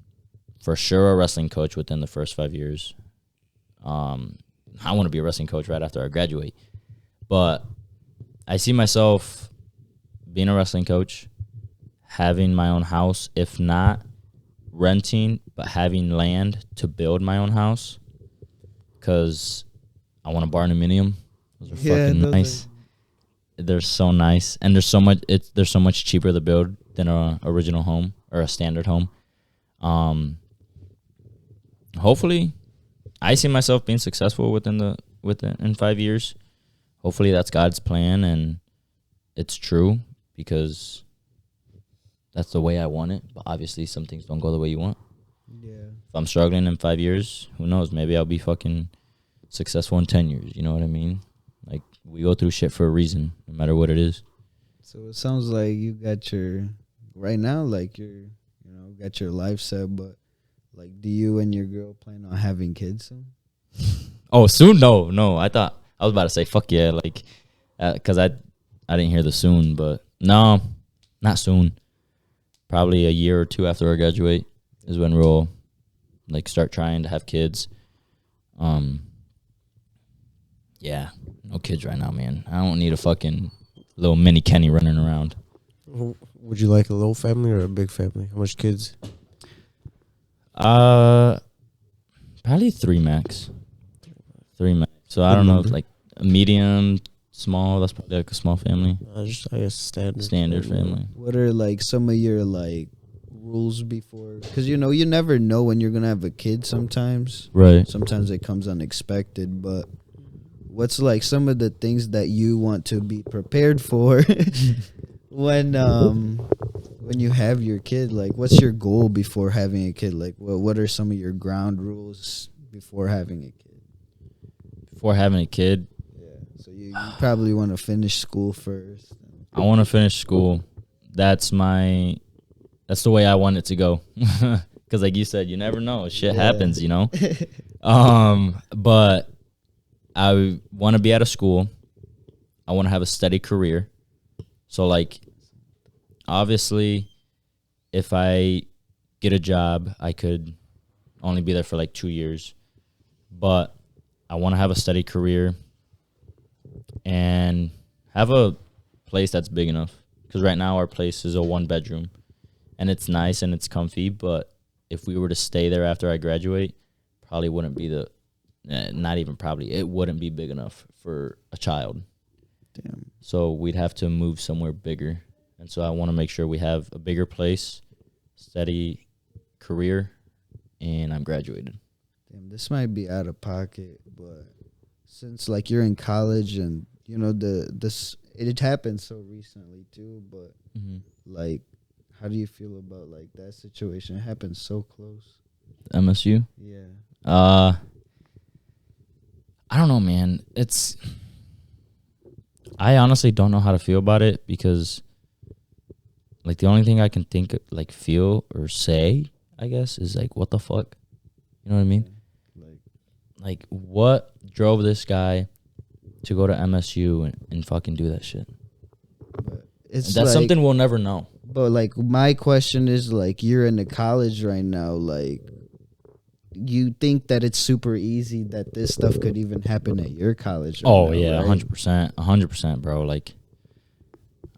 For sure, a wrestling coach within the first 5 years. I want to be a wrestling coach right after I graduate. But I see myself being a wrestling coach, having my own house, if not renting, but having land to build my own house. Because I want a barnuminium. Those are fucking nice. They're so nice, and they're so much cheaper to build than a original home or a standard home. Hopefully, I see myself being successful in 5 years. Hopefully, that's God's plan and it's true, because that's the way I want it. But obviously, some things don't go the way you want. Yeah. If I'm struggling in 5 years, who knows? Maybe I'll be fucking successful in 10 years. You know what I mean? Like, we go through shit for a reason, no matter what it is. So it sounds like you got right now, like got your life set, but like, do you and your girl plan on having kids soon? Oh, soon? No. I thought I was about to say fuck yeah, like, because I didn't hear the soon, but no, not soon. Probably a year or two after I graduate is when we'll like start trying to have kids. Yeah, no kids right now, man. I don't need a fucking little mini Kenny running around. Would you like a little family or a big family? How much kids? Probably 3 max. 3 max. So I don't know, like a medium, small. That's probably like a small family. Just, I guess Standard family. What are like some of your like rules before? Because you never know when you're gonna have a kid. Sometimes, Right. Sometimes it comes unexpected. But what's like some of the things that you want to be prepared for when you have your kid? Like, what's your goal before having a kid? Like, what are some of your ground rules before having a kid? Before having a kid, Yeah, so you probably want to finish school first. I want to finish school. That's the way I want it to go. Because like you said, you never know. Shit happens, you know? But I want to be out of school. I want to have a steady career. So like, obviously, if I get a job, I could only be there for like 2 years. But I want to have a steady career and have a place that's big enough. Because right now our place is a 1-bedroom. And it's nice and it's comfy. But if we were to stay there after I graduate, probably wouldn't be it wouldn't be big enough for a child. Damn. So we'd have to move somewhere bigger. And so I want to make sure we have a bigger place, steady career, and I'm graduated. Damn, this might be out of pocket, but since like you're in college and it happened so recently too, but like, how do you feel about like that situation? It happened so close. MSU? Yeah. I don't know, man. I honestly don't know how to feel about it, because like the only thing I can think like feel or say, I guess, is like, what the fuck? You know what I mean? Like what drove this guy to go to MSU and fucking do that shit? It's that's something we'll never know. But like, my question is like, you're in the college right now, like, you think that it's super easy that this stuff could even happen at your college? Right Oh now, yeah, right? 100%, bro. Like,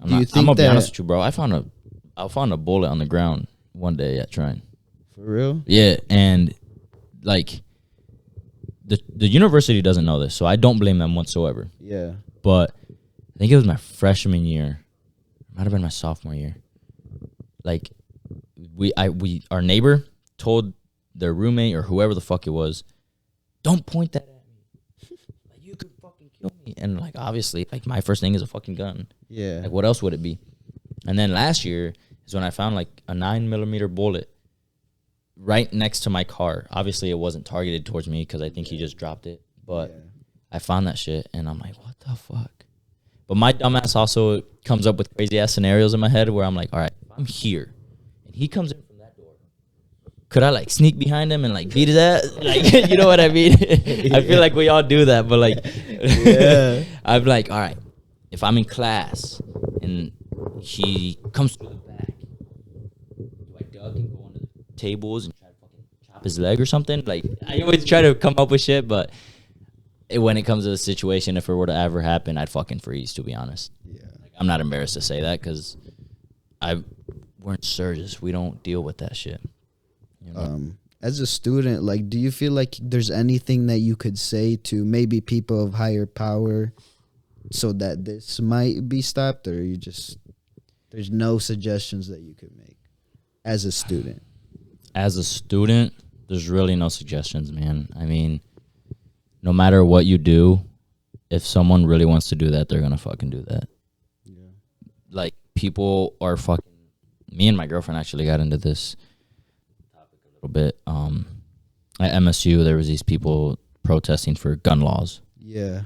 I'm Do you gonna be think honest with you, bro. I found a bullet on the ground one day at Trine. For real? Yeah, and like the university doesn't know this, so I don't blame them whatsoever. Yeah. But I think it was my freshman year. It might have been my sophomore year. Like, our neighbor told their roommate or whoever the fuck it was, don't point that at me. Like, you could fucking kill me. And like, obviously, like, my first thing is a fucking gun. Yeah. Like, what else would it be? And then last year is when I found like a 9mm bullet right next to my car. Obviously, it wasn't targeted towards me because I think he just dropped it. But I found that shit, and I'm like, what the fuck? But my dumbass also comes up with crazy ass scenarios in my head where I'm like, all right, if I'm here, and he comes in from that door, could I like sneak behind him and like beat his ass? Like, you know what I mean? I feel like we all do that, but like, Yeah. I'm like, all right, if I'm in class and he comes through the back, do I duck and go under the tables and try to fucking chop his leg or something? Like, I always try to come up with shit, but when it comes to the situation, if it were to ever happen, I'd fucking freeze, to be honest. Yeah. Like, I'm not embarrassed to say that because we're in Sturgis. We don't deal with that shit. You know? As a student, like, do you feel like there's anything that you could say to maybe people of higher power so that this might be stopped, or you just there's no suggestions that you could make as a student? As a student, there's really no suggestions, man. I mean, no matter what you do, if someone really wants to do that, they're gonna fucking do that. Yeah. Like, people are fucking. Me and my girlfriend actually got into this topic a little bit. At MSU, there was these people protesting for gun laws. Yeah.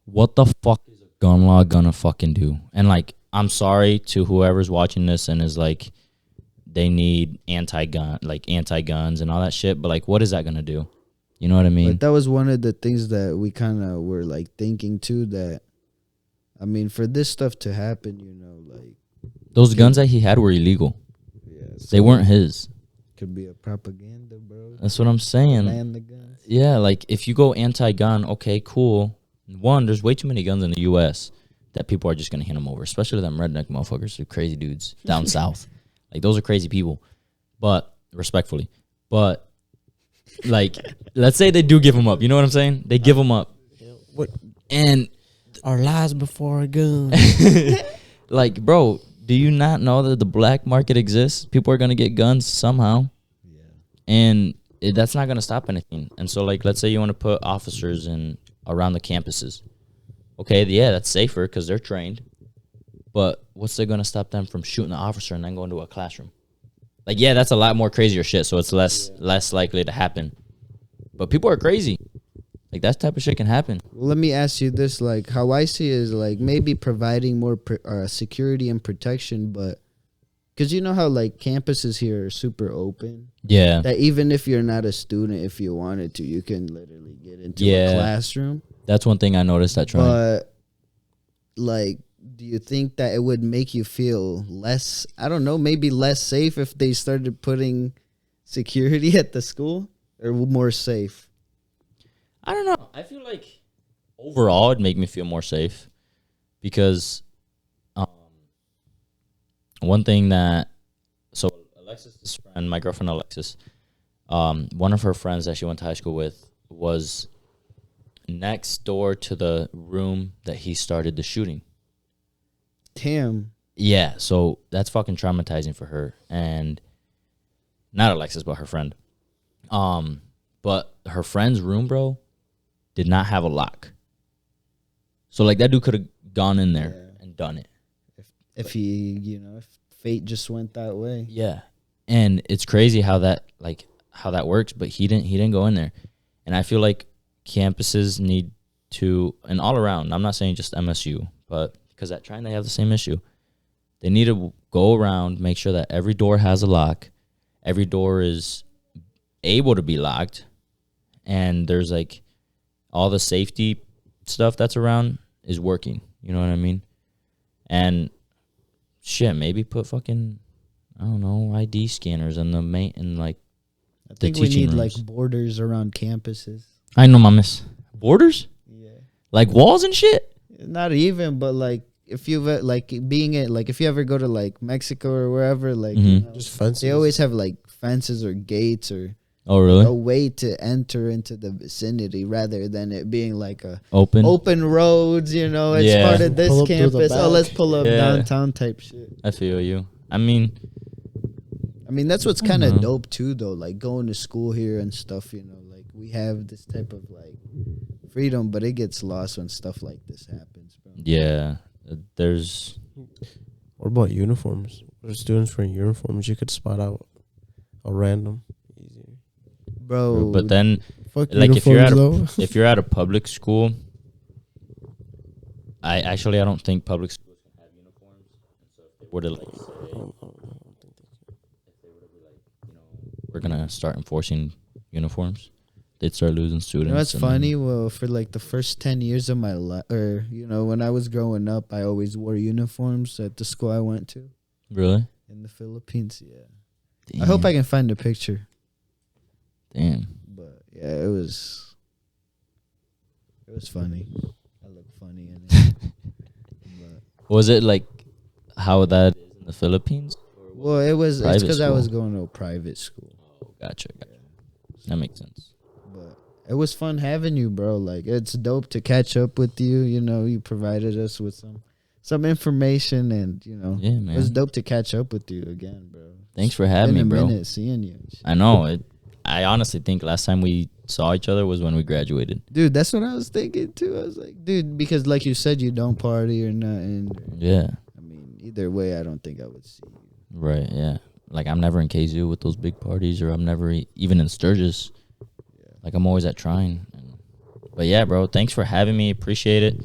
What the fuck is a gun law gonna fucking do? And like, I'm sorry to whoever's watching this and is like, they need anti-guns and all that shit, but like, what is that gonna do? You know what I mean? But that was one of the things that we kind of were like thinking too, that I mean, for this stuff to happen, you know, like Those guns that he had were illegal. yeah, They weren't his. could be a propaganda, bro. That's what I'm saying. Ban the guns. Yeah, like, if you go anti-gun, okay, cool. One, there's way too many guns in the U.S. that people are just gonna hand them over, especially them redneck motherfuckers, who crazy dudes down south. Like, those are crazy people. But respectfully, like, let's say they do give them up. You know what I'm saying? They give them up, What and our lives before a gun? like, bro, do you not know that the black market exists? People are gonna get guns somehow, Yeah. and that's not gonna stop anything. And so, like, let's say you want to put officers in around the campuses. Okay, yeah, that's safer because they're trained. But what's gonna stop them from shooting the officer and then going to a classroom? Like, yeah, that's a lot more crazier shit, so it's less likely to happen. But people are crazy. Like, that type of shit can happen. Well, let me ask you this: like, how I see it is like maybe providing more security and protection, but because you know how like campuses here are super open, Yeah. that even if you're not a student, if you wanted to, you can literally get into Yeah. a classroom. That's one thing I noticed at Troy. But like, do you think that it would make you feel less, I don't know, maybe less safe if they started putting security at the school, or more safe? I don't know. I feel like overall it'd make me feel more safe because one thing that, so Alexis's friend, my girlfriend Alexis, one of her friends that she went to high school with was next door to the room that he started the shooting. Damn. Yeah, so that's fucking traumatizing for her, and not Alexis, but her friend. But her friend's room, bro, did not have a lock. So like, that dude could have gone in there and done it. If he, you know, if fate just went that way. Yeah, and it's crazy how that works. But he didn't go in there, and I feel like campuses need to, and all around. I'm not saying just MSU, but because at Trine they have the same issue. They need to go around, make sure that every door has a lock, every door is able to be locked, and there's like all the safety stuff that's around is working. You know what I mean? And shit, maybe put fucking, I don't know, ID scanners in the main, in like I the think we teaching need rooms. like borders around campuses. I know, mames. Borders? Yeah. Like walls and shit? Not even, but like if you've like being it, like if you ever go to like Mexico or wherever, like you know, Just fences. they always have like fences or gates or Oh, really? a way to enter into the vicinity rather than it being like a Open? open roads, you know, it's Yeah. part of this Pull up through the campus. Oh, back. let's pull up Yeah. downtown type shit. I feel you. I mean, That's what's I kind don't of know. dope too, though. Like going to school here and stuff, you know, like we have this type of like freedom, but it gets lost when stuff like this happens, bro. yeah, there's, What about uniforms? What are students wearing uniforms? You could spot out a random. Easier. Bro, but then Fuck like if you're uniforms, if you're at a public school, I don't think public schools can have uniforms. And so if they were to like say, if they were to be like, you know, we're gonna start enforcing uniforms, they'd start losing students. You know what's and then- funny? Well, for like the first 10 years of my life, or, you know, when I was growing up, I always wore uniforms at the school I went to Really? in the Philippines. Yeah. Damn. I hope I can find a picture. Damn. But yeah, it was funny. I look funny in it. But, Was it like how that is in the Philippines? well, it's Private because I was school. going to a private school. Oh, gotcha. That makes sense. But it was fun having you, bro. Like, it's dope to catch up with you. You know, you provided us with some information, and, you know, Yeah, it was man. dope to catch up with you again, bro. Thanks for having me, Been a bro. minute seeing you. I know. I honestly think last time we saw each other was when we graduated. Dude, that's what I was thinking too. I was like, dude, because like you said, you don't party or nothing. Yeah. I mean, either way, I don't think I would see you. Right. Yeah. Like I'm never in KZU with those big parties, or I'm never even in Sturgis. Like I'm always at Trine. But yeah, bro, thanks for having me. Appreciate it.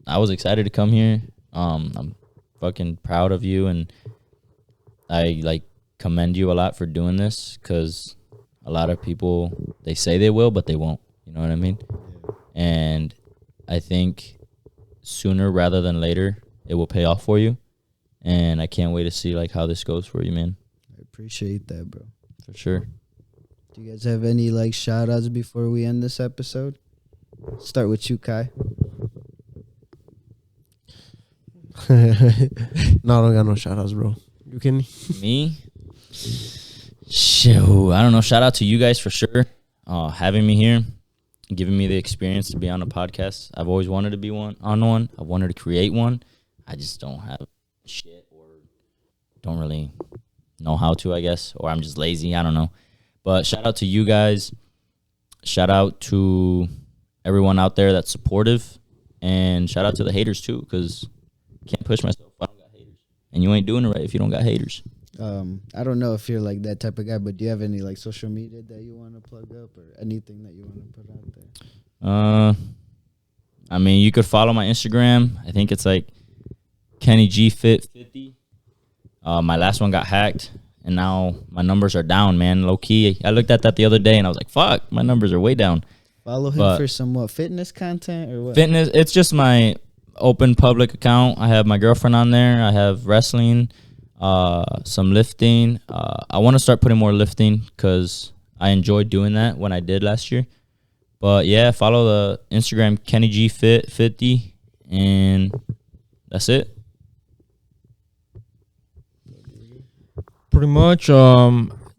I was excited to come here. I'm fucking proud of you, and I like commend you a lot for doing this, because a lot of people, they say they will, but they won't. You know what I mean? And I think sooner rather than later, it will pay off for you. And I can't wait to see like how this goes for you, man. I appreciate that, bro. For sure. Do you guys have any like shout outs before we end this episode? Start with you, Kai. No, I don't got no shout outs, bro. You kidding me? Me? Shoot, I don't know. Shout out to you guys for sure. Having me here, giving me the experience to be on a podcast. I've always wanted to be on one. I wanted to create one. I just don't have shit, or don't really know how to, I guess, or I'm just lazy. I don't know. But shout out to you guys. Shout out to everyone out there that's supportive, and shout out to the haters too, because I can't push myself if I don't got haters, and you ain't doing it right if you don't got haters. I don't know if you're like that type of guy, but do you have any like social media that you want to plug up, or anything that you want to put out there? I mean, you could follow my Instagram. I think it's like Kenny G Fit 50. My last one got hacked, and now my numbers are down, man. Low key, I looked at that the other day, and I was like, "Fuck, my numbers are way down." Follow him But- for some what, fitness content or what? Fitness, it's just my open public account. I have my girlfriend on there. I have wrestling, some lifting. I want to start putting more lifting because I enjoyed doing that when I did last year. But yeah, follow the Instagram Kenny G Fit 50, and that's it. Pretty much.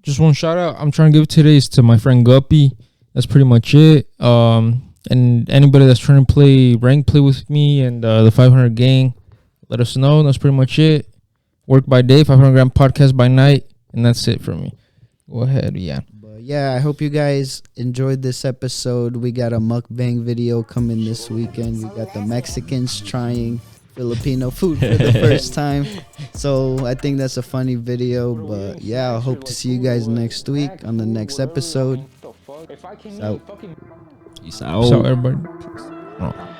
Just one shout out I'm trying to give today is to my friend Guppy. That's pretty much it. And anybody that's trying to play rank play with me and the 500 gang, let us know. That's pretty much it. Work by day, 500 gram podcast by night, and that's it for me. Go ahead, yeah. But yeah, I hope you guys enjoyed this episode. We got a mukbang video coming this weekend. We got the Mexicans trying Filipino food for the first time. So I think that's a funny video. But yeah, I hope to see you guys next week on the next episode. Peace out. Peace So everybody. Oh.